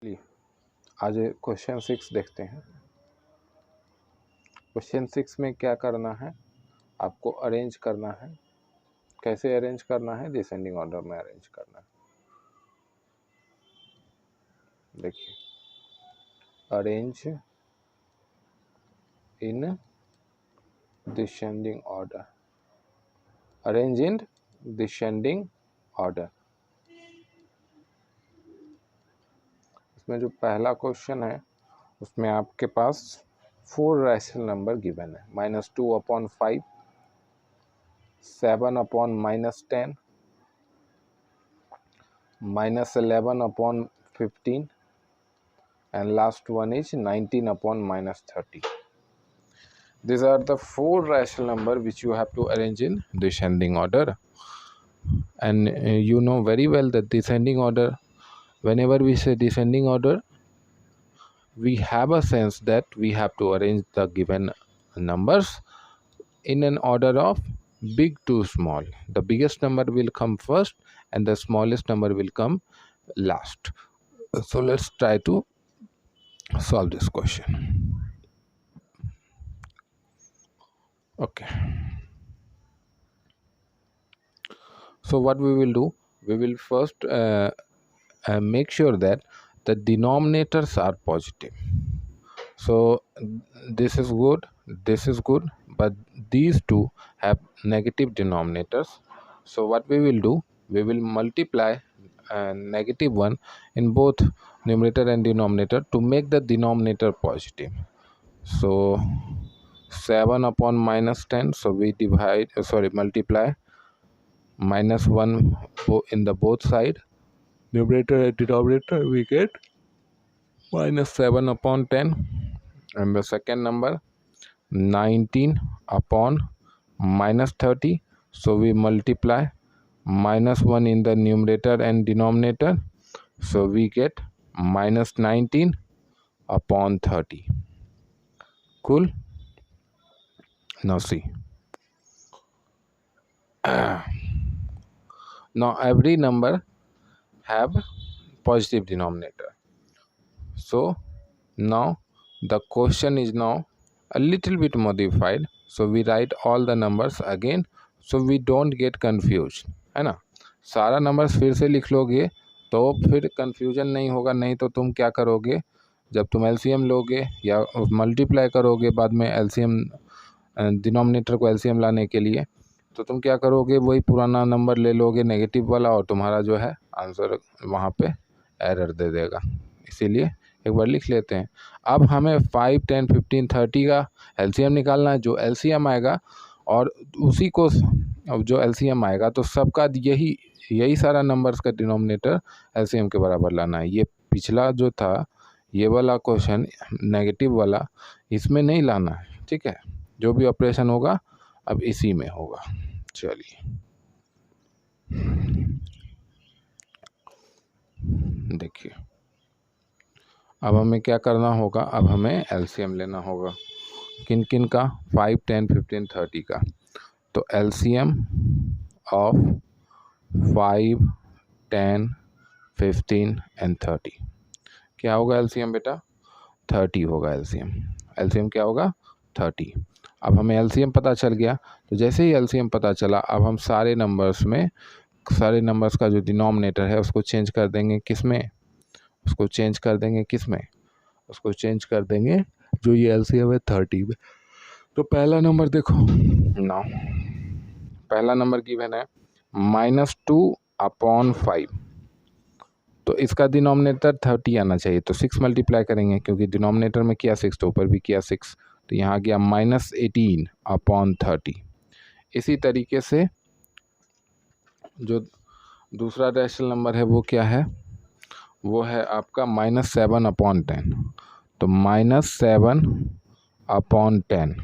चलिए आज क्वेश्चन 6 देखते हैं। क्वेश्चन 6 में क्या करना है, आपको अरेंज करना है। कैसे अरेंज करना है? डिसेंडिंग ऑर्डर में अरेंज करना है। देखिए, arrange in descending order, arrange in descending order. इसमें जो पहला क्वेश्चन है उसमें आपके पास 4 रैशनल नंबर गिवन है। -2/5, 7/-10, -11/15, and last one is 19/-30. These are the 4 rational number which you have to arrange in descending order. And you know very well that descending order, whenever we say descending order, we have a sense that we have to arrange the given numbers in an order of big to small. The biggest number will come first and the smallest number will come last. So let's try to solve this question. Okay, so what we will do, we will first make sure that the denominators are positive. So this is good, but these two have negative denominators. So what we will do, we will multiply -1 in both numerator and denominator to make the denominator positive. So 7/-10, so we multiply -1 in the both side, numerator and denominator, we get -7/10. And the second number 19/-30, so we multiply -1 in the numerator and denominator, so we get -19/30. Cool. Now see, now every number have positive denominator. So now the question is now a little bit modified, so we write all the numbers again so we don't get confused, है ना। सारा numbers फिर से लिख लोगे तो फिर confusion नहीं होगा। नहीं तो तुम क्या करोगे, जब तुम एलसीएम लोगे या मल्टीप्लाई करोगे बाद में एलसीएम डिनोमिनेटर को एलसीएम लाने के लिए, तो तुम क्या करोगे, वही पुराना नंबर ले लोगे नेगेटिव वाला और तुम्हारा जो है आंसर वहाँ पे एरर दे देगा। इसीलिए एक बार लिख लेते हैं। अब हमें 5, 10, 15, 30 का एलसीएम निकालना है। जो एलसीएम आएगा और उसी को अब जो एलसीएम आएगा तो सबका यही सारा नंबर्स का डिनोमिनेटर एलसीएम के बराबर लाना है। ये पिछला जो था ये वाला क्वेश्चन नेगेटिव वाला, इसमें नहीं लाना है, ठीक है। जो भी ऑपरेशन होगा अब इसी में होगा। चलिए देखिए, अब हमें क्या करना होगा, अब हमें एलसीएम लेना होगा। किन किन का? 5, 10, 15, 30 का। तो एलसीएम ऑफ 5, 10, 15 एंड 30 क्या होगा? एलसीएम बेटा 30 होगा। एलसीएम क्या होगा? 30। अब हमें एलसीएम पता चल गया, तो जैसे ही एलसीएम पता चला अब हम सारे नंबर्स का जो डिनोमिनेटर है उसको चेंज कर देंगे। किस में? उसको चेंज कर देंगे जो ये एलसीएम है 30 में। तो पहला नंबर देखो ना, पहला नंबर गिवन है -2/5, तो इसका डिनोमिनेटर 30 आना चाहिए। तो 6 मल्टीप्लाई करेंगे क्योंकि डिनोमिनेटर में किया 6 तो ऊपर भी किया 6, तो यहाँ गया -18/30। इसी तरीके से जो दूसरा रैशनल नंबर है वो क्या है? वो है आपका -7/10। तो -7/10।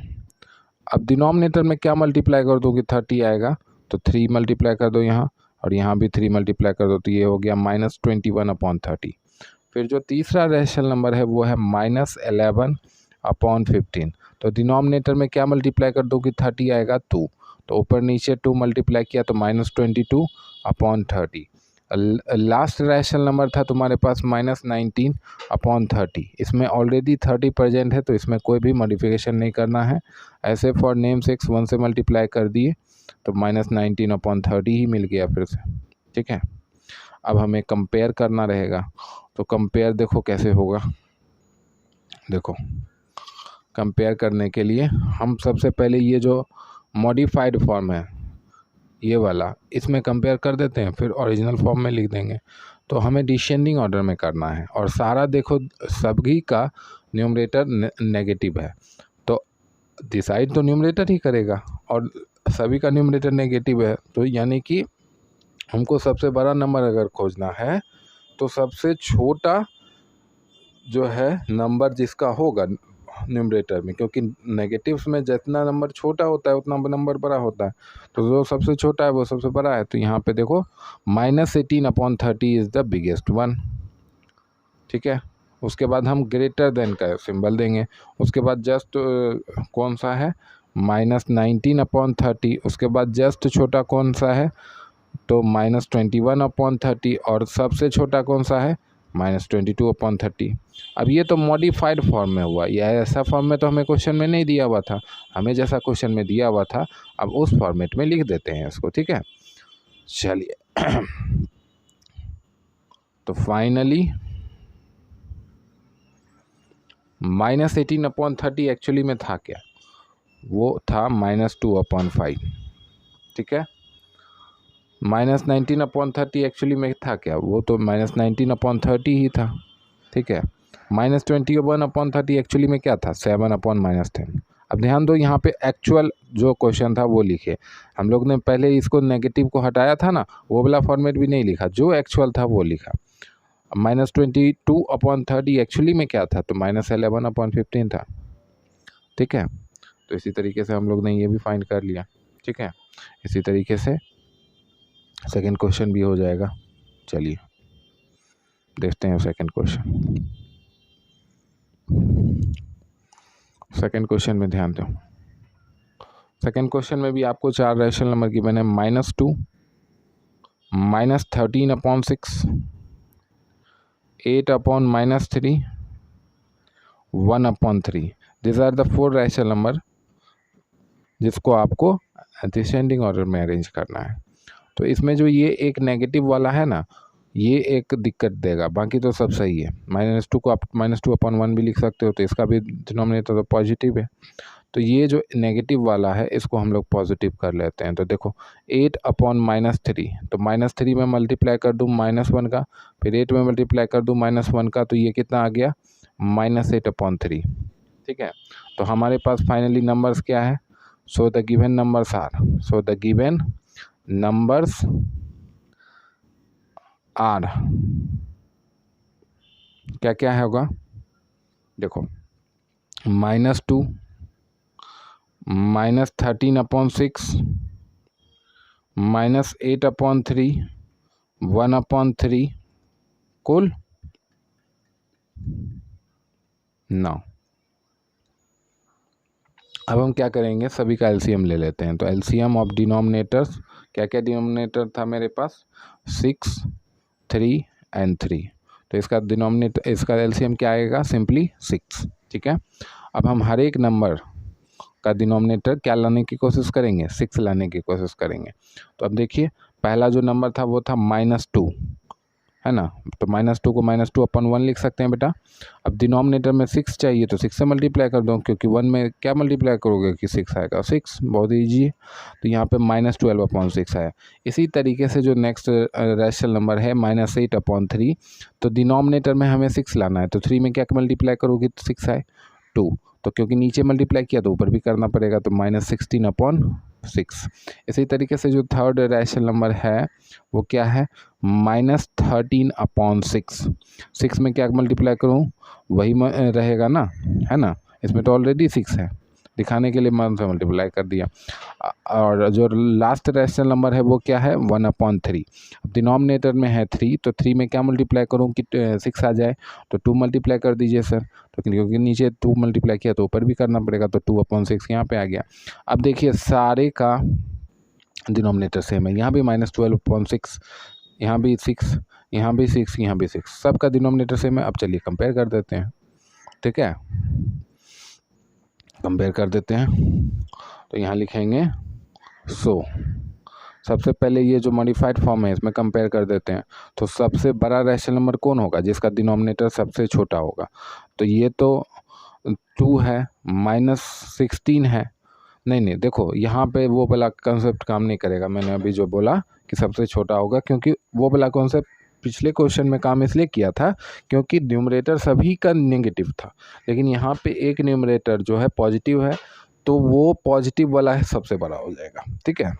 अब डिनोमिनेटर में क्या मल्टीप्लाई कर दोगे? 30 आएगा, तो 3 मल्टीप्लाई कर दो यहाँ, और यहाँ भी 3 मल्टीप्लाई कर दो, तो ये हो गया -21/30। फिर जो तीसरा रैशनल नंबर है वो है -11/15। तो डिनोमिनेटर में क्या मल्टीप्लाई कर दोगे? 30 आएगा 2, तो ऊपर नीचे 2 मल्टीप्लाई किया तो -22/30। लास्ट रैशनल नंबर था तुम्हारे पास -19/30, इसमें ऑलरेडी 30 प्रेजेंट है तो इसमें कोई भी मॉडिफिकेशन नहीं करना है। ऐसे फॉर नेम 6 1 से मल्टीप्लाई कर दिए तो -19/30 ही मिल गया फिर से। ठीक है, अब हमें कंपेयर करना रहेगा, तो कंपेयर देखो कैसे होगा। देखो कंपेयर करने के लिए हम सबसे पहले ये जो मॉडिफाइड फॉर्म है ये वाला, इसमें कंपेयर कर देते हैं, फिर ओरिजिनल फॉर्म में लिख देंगे। तो हमें डिसेंडिंग ऑर्डर में करना है और सारा देखो सभी का न्यूमरेटर नेगेटिव है तो डिसाइड तो न्यूमरेटर ही करेगा और सभी का न्यूमरेटर नेगेटिव है, तो यानी कि हमको सबसे बड़ा नंबर अगर खोजना है तो सबसे छोटा जो है नंबर जिसका होगा न्यूमरेटर में, क्योंकि नेगेटिव्स में जितना नंबर छोटा होता है उतना नंबर बड़ा होता है, तो जो सबसे छोटा है वो सबसे बड़ा है। तो यहाँ पे देखो -18/30 इज़ द बिगेस्ट वन। ठीक है, उसके बाद हम ग्रेटर देन का सिंबल देंगे। उसके बाद जस्ट कौन सा है -19/30, उसके बाद जस्ट छोटा कौन सा है तो -21/30 और सबसे छोटा कौन सा है -22/30। अब ये तो मॉडिफाइड फॉर्म में हुआ, या ऐसा फॉर्म में तो हमें क्वेश्चन में नहीं दिया हुआ था, हमें जैसा क्वेश्चन में दिया हुआ था अब उस फॉर्मेट में लिख देते हैं इसको। ठीक है, चलिए तो फाइनली -18/30 एक्चुअली में था क्या, वो था -2/5। ठीक है, -19/30 एक्चुअली में था क्या, वो तो -19/30 ही था। ठीक है, -21/30 एक्चुअली में क्या था 7/-10। अब ध्यान दो यहाँ पे एक्चुअल जो क्वेश्चन था वो लिखे, हम लोग ने पहले इसको नेगेटिव को हटाया था ना, वो वाला फॉर्मेट भी नहीं लिखा, जो एक्चुअल था वो लिखा। -22/30 एक्चुअली में क्या था तो -11/15 था। ठीक है, तो इसी तरीके से हम लोग ने ये भी फाइंड कर लिया। ठीक है, इसी तरीके से सेकंड क्वेश्चन भी हो जाएगा। चलिए देखते हैं सेकंड क्वेश्चन। सेकंड क्वेश्चन में ध्यान दो, सेकंड क्वेश्चन में भी आपको 4 रैशनल नंबर की मैंने -2, -13/6, 8/-3, 1/3। This are the 4 rational number जिसको आपको डिसेंडिंग ऑर्डर में अरेंज करना है। तो इसमें जो ये एक नेगेटिव वाला है ना, ये एक दिक्कत देगा, बाकी तो सब सही है। -2 को आप -2/1 भी लिख सकते हो, तो इसका भी डिनोमिनेटर तो पॉजिटिव है। तो ये जो नेगेटिव वाला है इसको हम लोग पॉजिटिव कर लेते हैं। तो देखो 8/-3, तो -3 में मल्टीप्लाई कर दूँ -1 का, फिर 8 में मल्टीप्लाई कर दूँ -1 का, तो ये कितना आ गया -8/3। ठीक है, तो हमारे पास फाइनली नंबर्स क्या है, so the given numbers are क्या क्या है होगा, देखो -2, -13/6, -8/3, 1/3, कुल 9। अब हम क्या करेंगे, सभी का एलसीएम ले लेते हैं। तो एलसीएम ऑफ डिनोमिनेटर्स, क्या क्या डिनोमिनेटर था मेरे पास 6, 3 एंड 3, तो इसका डिनोमिनेटर, इसका एलसीएम क्या आएगा सिंपली 6। ठीक है, अब हम हर एक नंबर का डिनोमिनेटर क्या लाने की कोशिश करेंगे, 6 लाने की कोशिश करेंगे। तो अब देखिए पहला जो नंबर था वो था -2, है ना, तो -2 को -2/1 लिख सकते हैं बेटा। अब डिनोमिनेटर में 6 चाहिए तो 6 से मल्टीप्लाई कर दो, क्योंकि 1 में क्या मल्टीप्लाई करोगे कि 6 आएगा, 6, बहुत ईजी है। तो यहाँ पे -12/6 आया। इसी तरीके से जो नेक्स्ट रैशनल नंबर है -8/3, तो डिनोमिनेटर में हमें 6 लाना है, तो 3 में क्या मल्टीप्लाई करोगे तो 6 आए 2, तो क्योंकि नीचे मल्टीप्लाई किया तो ऊपर भी करना पड़ेगा, तो -16/6। इसी तरीके से जो थर्ड रैशनल नंबर है वो क्या है -13/6। 6 में क्या मल्टीप्लाई करूँ, वही रहेगा ना, है ना, इसमें तो ऑलरेडी 6 है, दिखाने के लिए मैंने से मल्टीप्लाई कर दिया। और जो लास्ट रैशनल नंबर है वो क्या है 1/3। अब डिनोमिनेटर में है 3, तो 3 में क्या मल्टीप्लाई करूँ कि 6 आ जाए, तो 2 मल्टीप्लाई कर दीजिए सर, तो क्योंकि नीचे 2 मल्टीप्लाई किया तो ऊपर भी करना पड़ेगा, तो 2/6 यहाँ पे आ गया। अब देखिए सारे का डिनोमिनेटर सेम है, यहाँ भी -12/6 यहाँ भी 6, यहाँ भी 6, यहाँ भी 6, सबका डिनोमिनेटर सेम है। अब चलिए कंपेयर कर देते हैं, ठीक है, कंपेयर कर देते हैं। तो यहाँ लिखेंगे सबसे पहले ये जो मॉडिफाइड फॉर्म है इसमें कंपेयर कर देते हैं। तो सबसे बड़ा रैशनल नंबर कौन होगा? जिसका डिनोमिनेटर सबसे छोटा होगा। तो ये तो 2 है, -16 है। नहीं, देखो यहाँ पे वो वाला कंसेप्ट काम नहीं करेगा। मैंने अभी जो बोला कि सबसे छोटा होगा, क्योंकि वो वाला कॉन्सेप्ट पिछले क्वेश्चन में काम इसलिए किया था क्योंकि न्यूमरेटर सभी का नेगेटिव था, लेकिन यहाँ पे एक न्यूमरेटर जो है पॉजिटिव है, तो वो पॉजिटिव वाला है सबसे बड़ा हो जाएगा, ठीक है।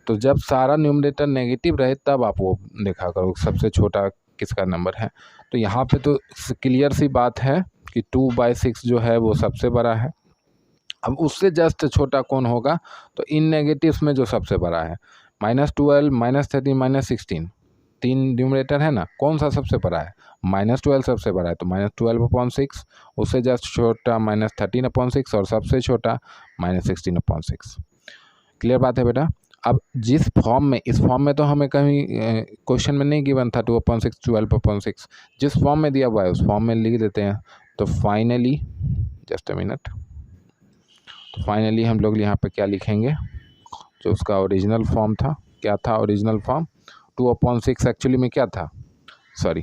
तो जब सारा न्यूमरेटर नेगेटिव रहे तब आप वो देखा करो सबसे छोटा किसका नंबर है। तो यहाँ पे तो क्लियर सी बात है कि 2/6 जो है वो सबसे बड़ा है। अब उससे जस्ट छोटा कौन होगा? तो इन नेगेटिव्स में जो सबसे बड़ा है, -12, -13, -16, 3 न्यूमरेटर है ना, कौन सा सबसे बड़ा है? -12 सबसे बड़ा है, तो -12/6, उससे जस्ट छोटा -13/6 और सबसे छोटा -16/6। क्लियर बात है बेटा। अब जिस फॉर्म में, इस फॉर्म में तो हमें कहीं क्वेश्चन में नहीं गिवन था 2/6, 12/6, जिस फॉर्म में दिया हुआ है उस फॉर्म में लिख देते हैं। तो फाइनली, जस्ट अ मिनट, तो फाइनली हम लोग यहाँ पे क्या लिखेंगे? जो उसका ओरिजिनल फॉर्म था, क्या था ओरिजिनल फॉर्म? 2/6 एक्चुअली में क्या था? सॉरी,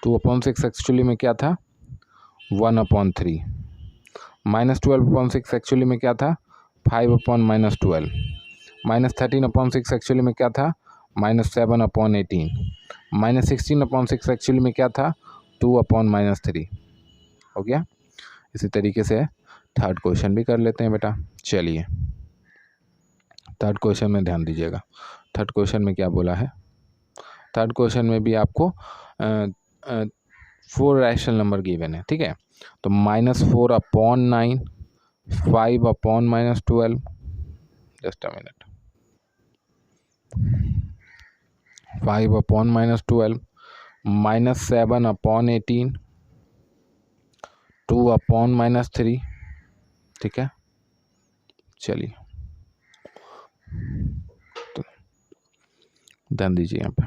2/6 एक्चुअली में क्या था? 1/3। -12/6 एक्चुअली में क्या था? 5/-12। -13/6 एक्चुअली में क्या था? -7/18। -16/6 एक्चुअली में क्या था? 2/-3। हो गया। इसी तरीके से थर्ड क्वेश्चन भी कर लेते हैं बेटा। चलिए थर्ड क्वेश्चन में ध्यान दीजिएगा। थर्ड क्वेश्चन में क्या बोला है? थर्ड क्वेश्चन में भी आपको 4 रैशनल नंबर गिवन है, ठीक है। तो -4/9, 5/-12, जस्ट अ मिनट, 5/-12, -7/18, 2/-3, ठीक है। चलिए तो ध्यान दीजिए यहाँ पे।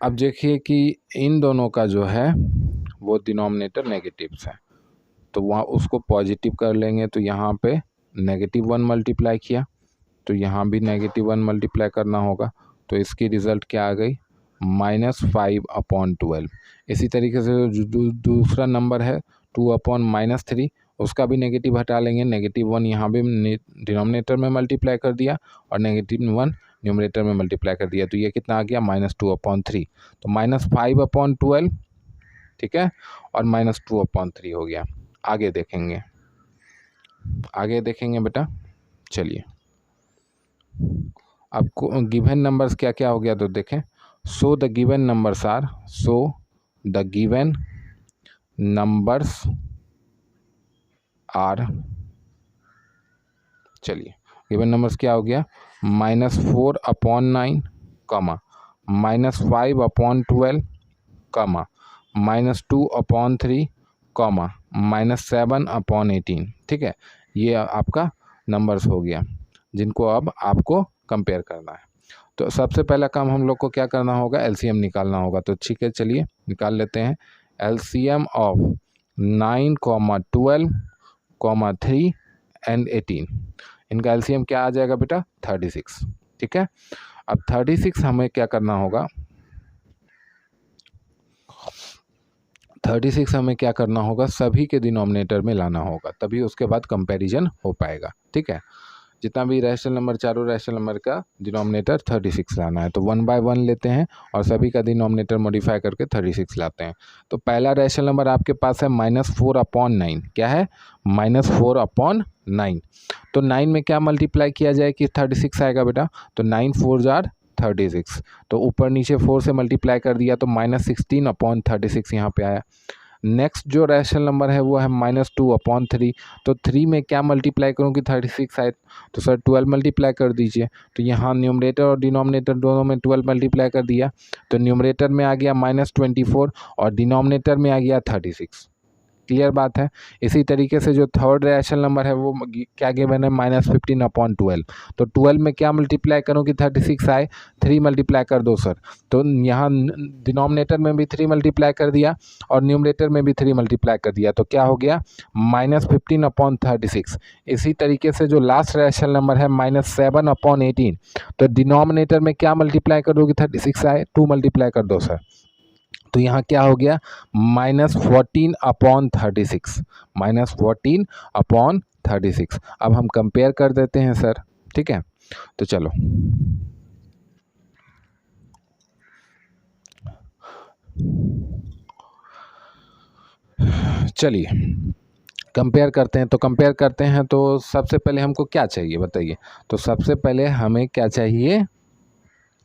अब देखिए कि इन दोनों का जो है वो डिनोमिनेटर नेगेटिव्स है, तो वहाँ उसको पॉजिटिव कर लेंगे। तो यहाँ पे -1 मल्टीप्लाई किया, तो यहाँ भी -1 मल्टीप्लाई करना होगा। तो इसकी रिज़ल्ट क्या आ गई? -5/12। इसी तरीके से जो दूसरा नंबर है 2/-3, उसका भी नेगेटिव हटा लेंगे। -1 यहाँ भी डिनोमिनेटर में मल्टीप्लाई कर दिया और -1 न्यूमरेटर में मल्टीप्लाई कर दिया। तो ये कितना आ गया? -2/3। तो -5/12, ठीक है, और -2/3 हो गया। आगे देखेंगे, आगे देखेंगे बेटा। चलिए आपको गिवन नंबर्स क्या क्या हो गया तो देखें। So the given numbers are, so the given numbers are, चलिए गिवन नंबर्स क्या हो गया? -4/9, -5/12, -2/3, -7/18, ठीक है। ये आपका नंबर्स हो गया जिनको अब आपको कंपेयर करना है। तो सबसे पहला काम हम लोग को क्या करना होगा? एलसीएम निकालना होगा। तो ठीक है, चलिए निकाल लेते हैं। एलसीएम ऑफ 9, 12, 3 एंड 18, इनका एलसीएम क्या आ जाएगा बेटा? 36, ठीक है। अब 36 हमें क्या करना होगा? 36 हमें क्या करना होगा? सभी के डिनोमिनेटर में लाना होगा, तभी उसके बाद कंपैरिजन हो पाएगा, ठीक है। जितना भी रैशनल नंबर, चारों रैशनल नंबर का डिनोमिनेटर 36 लाना है। तो 1 बाय 1 लेते हैं और सभी का डिनोमिनेटर मॉडिफाई करके 36 लाते हैं। तो पहला रैशनल नंबर आपके पास है -4/9। क्या है? -4/9। तो 9 में क्या मल्टीप्लाई किया जाए कि 36 आएगा बेटा? तो 9 4 जार 36, तो ऊपर नीचे 4 से मल्टीप्लाई कर दिया तो -16/36 यहाँ पे आया। नेक्स्ट जो रैशनल नंबर है वो है -2/3। तो 3 में क्या मल्टीप्लाई करूँ कि 36 आए? तो सर 12 मल्टीप्लाई कर दीजिए। तो यहाँ न्यूमरेटर और डिनोमिनेटर दोनों में 12 मल्टीप्लाई कर दिया, तो न्यूमरेटर में आ गया -24 और डिनोमिनेटर में आ गया 36। क्लियर बात है। इसी तरीके से जो थर्ड रैशनल नंबर है वो क्या गिवन है, -15/12। तो 12 में क्या मल्टीप्लाई करूँ कि 36 आए, 3 मल्टीप्लाई कर दो सर। तो यहाँ डिनोमिनेटर में भी 3 मल्टीप्लाई कर दिया और न्यूमरेटर में भी 3 मल्टीप्लाई कर दिया, तो क्या हो गया -15/36। इसी तरीके से जो लास्ट रैशनल नंबर है -7/18, तो डिनोमिनेटर में क्या मल्टीप्लाई कर दो कि 36 आए, 2 मल्टीप्लाई कर दो सर। तो यहाँ क्या हो गया -14/36, -14/36। अब हम कंपेयर कर देते हैं सर, ठीक है। तो चलो चलिए कंपेयर करते हैं। तो कंपेयर करते हैं तो सबसे पहले हमको क्या चाहिए बताइए। तो सबसे पहले हमें क्या चाहिए,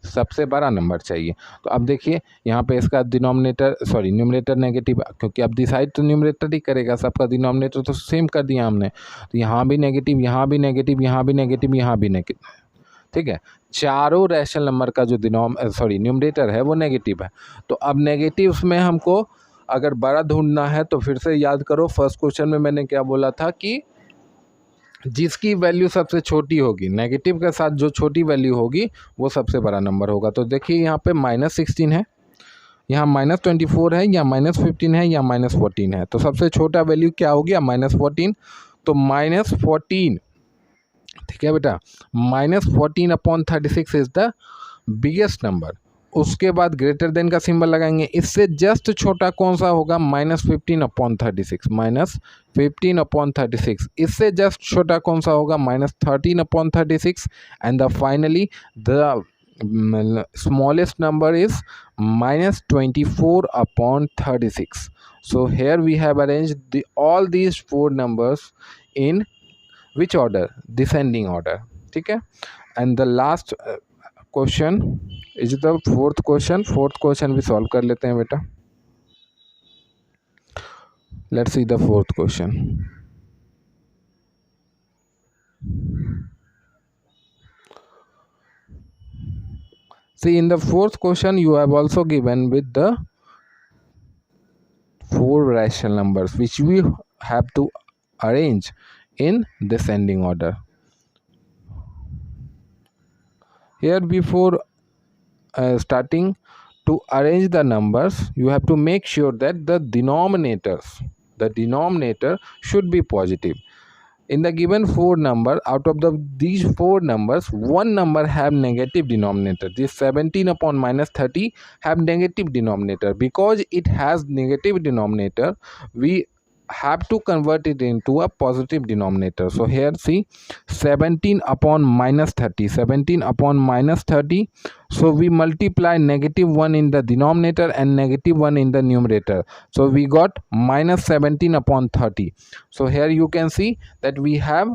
सबसे बड़ा नंबर चाहिए। तो अब देखिए यहाँ पे इसका न्यूमरेटर नेगेटिव, क्योंकि अब डिसाइड तो न्यूमरेटर ही करेगा, सबका डिनोमिनेटर तो सेम कर दिया हमने। तो यहाँ भी नेगेटिव, यहाँ भी नेगेटिव, यहाँ भी नेगेटिव, यहाँ भी नेगेटिव, ठीक है। चारों रैशनल नंबर का जो न्यूमरेटर है वो नेगेटिव है। तो अब नेगेटिव में हमको अगर बड़ा ढूंढना है तो फिर से याद करो, फर्स्ट क्वेश्चन में मैंने क्या बोला था कि जिसकी वैल्यू सबसे छोटी होगी, नेगेटिव के साथ जो छोटी वैल्यू होगी वो सबसे बड़ा नंबर होगा। तो देखिए यहाँ पे -16 है, यहाँ -24 है, या -15 है, या -14 है। तो सबसे छोटा वैल्यू क्या हो गया, -14। तो -14, ठीक है बेटा, -14/36 इज द बिगेस्ट नंबर। उसके बाद ग्रेटर देन का सिंबल लगाएंगे, इससे जस्ट छोटा कौन सा होगा, -15/36, -15/36। इससे जस्ट छोटा कौन सा होगा, -13/36। And the finally the smallest number is -24/36. So here we have arranged all these four numbers in which order, descending order, ठीक है। and the last question is the fourth question भी solve कर लेते हैं बेटा। let's see the fourth question। see, in the fourth question you have also given with the 4 rational numbers which we have to arrange in descending order. Here before starting to arrange the numbers, you have to make sure that the denominator should be positive. In the given 4 number, out of these 4 numbers, one number have negative denominator. This 17/-30 have negative denominator. Because it has negative denominator, we have to convert it into a positive denominator. So here see 17/-30. So we multiply -1 in the denominator and -1 in the numerator. So we got -17/30. So here you can see that we have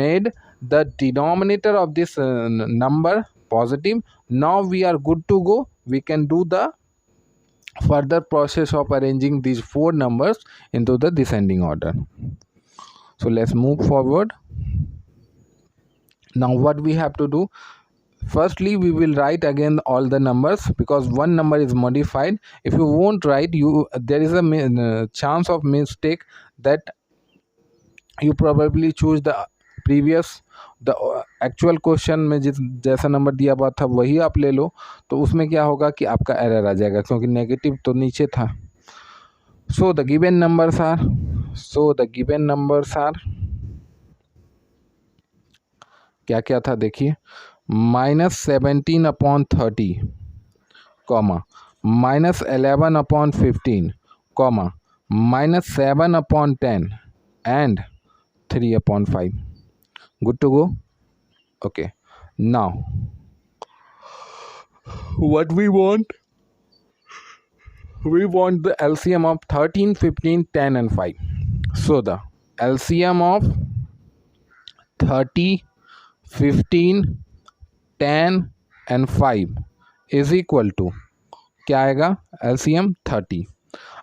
made the denominator of this number positive. Now we are good to go. We can do the further process of arranging these 4 numbers into the descending order. So let's move forward. Now what we have to do, firstly we will write again all the numbers because one number is modified. If you won't write, there is a chance of mistake that you probably choose the previous actual question में जैसा number दिया हुआ था वही आप ले लो, तो उसमें क्या होगा कि आपका एरर आ जाएगा क्योंकि नेगेटिव तो नीचे था। So the given numbers are क्या क्या था देखिए, -17/30, -11/15, -7/10 and 3/5. Good to go. Okay, now what we want the LCM of 13, 15, 10 and 5. So the LCM of 30, 15, 10 and 5 is equal to क्या आएगा, LCM 30।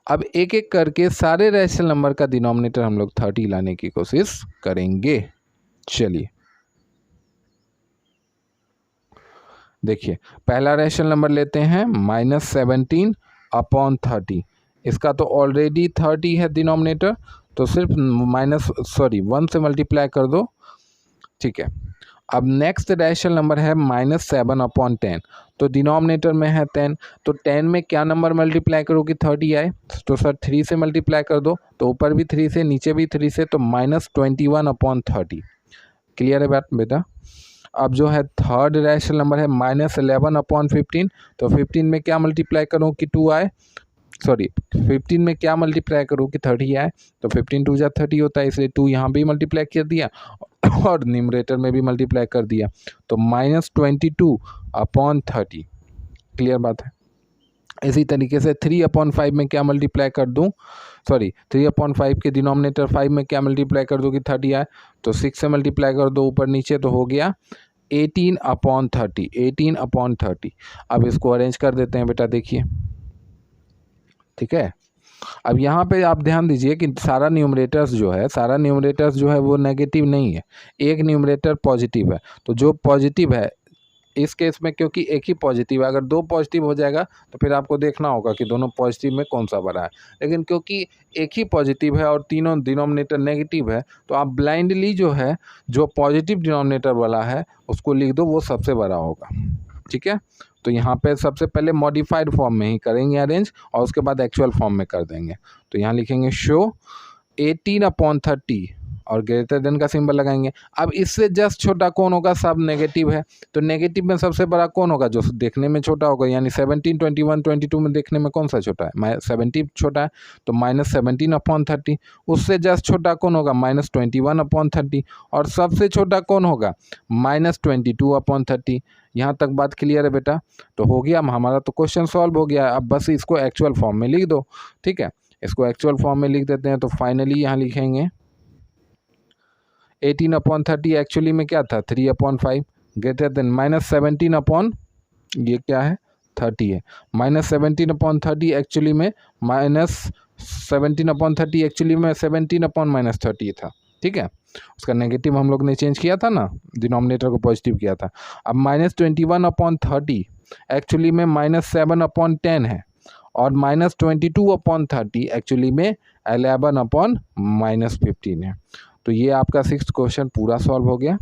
अब एक एक करके सारे रैशनल नंबर का डिनोमिनेटर हम लोग 30 लाने की कोशिश करेंगे। चलिए देखिए, पहला रैशनल नंबर लेते हैं -17/30। इसका तो ऑलरेडी 30 है डिनोमिनेटर, तो सिर्फ 1 से मल्टीप्लाई कर दो, ठीक है। अब नेक्स्ट रैशनल नंबर है -7/10, तो डिनोमिनेटर में है 10, तो 10 में क्या नंबर मल्टीप्लाई करो कि 30 आए, तो सर 3 से मल्टीप्लाई कर दो, तो ऊपर भी 3 से नीचे भी 3 से, तो -21/30। क्लियर है बात बेटा। अब जो है थर्ड रैशनल नंबर है -11/15, तो 15 में क्या मल्टीप्लाई करूँ कि 2 आए, 15 में क्या मल्टीप्लाई करूँ कि 30 आए, तो 15 2 जा 30 होता है, इसलिए 2 यहाँ भी मल्टीप्लाई कर दिया और न्यूमरेटर में भी मल्टीप्लाई कर दिया, तो -22/30। क्लियर बात है। इसी तरीके से 3/5 में क्या मल्टीप्लाई कर दूँ, 3/5 के डिनोमिनेटर 5 में क्या मल्टीप्लाई कर दो कि 30 आए, तो 6 से मल्टीप्लाई कर दो ऊपर नीचे, तो हो गया 18/30। अब इसको अरेंज कर देते हैं बेटा, देखिए, ठीक है। अब यहाँ पे आप ध्यान दीजिए कि सारा न्यूमरेटर्स जो है वो नेगेटिव नहीं है, एक न्यूमरेटर पॉजिटिव है, तो जो पॉजिटिव है इस केस में, क्योंकि एक ही पॉजिटिव है, अगर 2 पॉजिटिव हो जाएगा तो फिर आपको देखना होगा कि दोनों पॉजिटिव में कौन सा बड़ा है, लेकिन क्योंकि एक ही पॉजिटिव है और तीनों डिनोमिनेटर नेगेटिव है, तो आप ब्लाइंडली जो है जो पॉजिटिव डिनोमिनेटर वाला है उसको लिख दो, वो सबसे बड़ा होगा, ठीक है। तो यहाँ पे सबसे पहले मॉडिफाइड फॉर्म में ही करेंगे अरेंज, और उसके बाद एक्चुअल फॉर्म में कर देंगे। तो यहाँ लिखेंगे शो 18/30 और ग्रेटर देन का सिंबल लगाएंगे। अब इससे जस्ट छोटा कौन होगा, सब नेगेटिव है, तो नेगेटिव में सबसे बड़ा कौन होगा, जो देखने में छोटा होगा, यानी 17, 21, 22 में देखने में कौन सा छोटा है, 17 छोटा है, तो -17/30। उससे जस्ट छोटा कौन होगा, -21/30, और सबसे छोटा कौन होगा, -22/30। यहाँ तक बात क्लियर है बेटा। तो हो गया हमारा, तो क्वेश्चन सॉल्व हो गया। अब बस इसको एक्चुअल फॉर्म में लिख दो, ठीक है। इसको एक्चुअल फॉर्म में लिख देते हैं, तो फाइनली यहाँ लिखेंगे 18/30 एक्चुअली में क्या था, 3/5 ग्रेटर देन -17 ये क्या है 30 है, -17/30 एक्चुअली में -17/30 एक्चुअली में 17/-30 था, ठीक है। उसका नेगेटिव हम लोग ने चेंज किया था ना, डिनोमिनेटर को पॉजिटिव किया था। अब -21/30 एक्चुअली में -7/10 है, और -22/30 एक्चुअली में 11/-15 है। तो ये आपका 6th क्वेश्चन पूरा सॉल्व हो गया।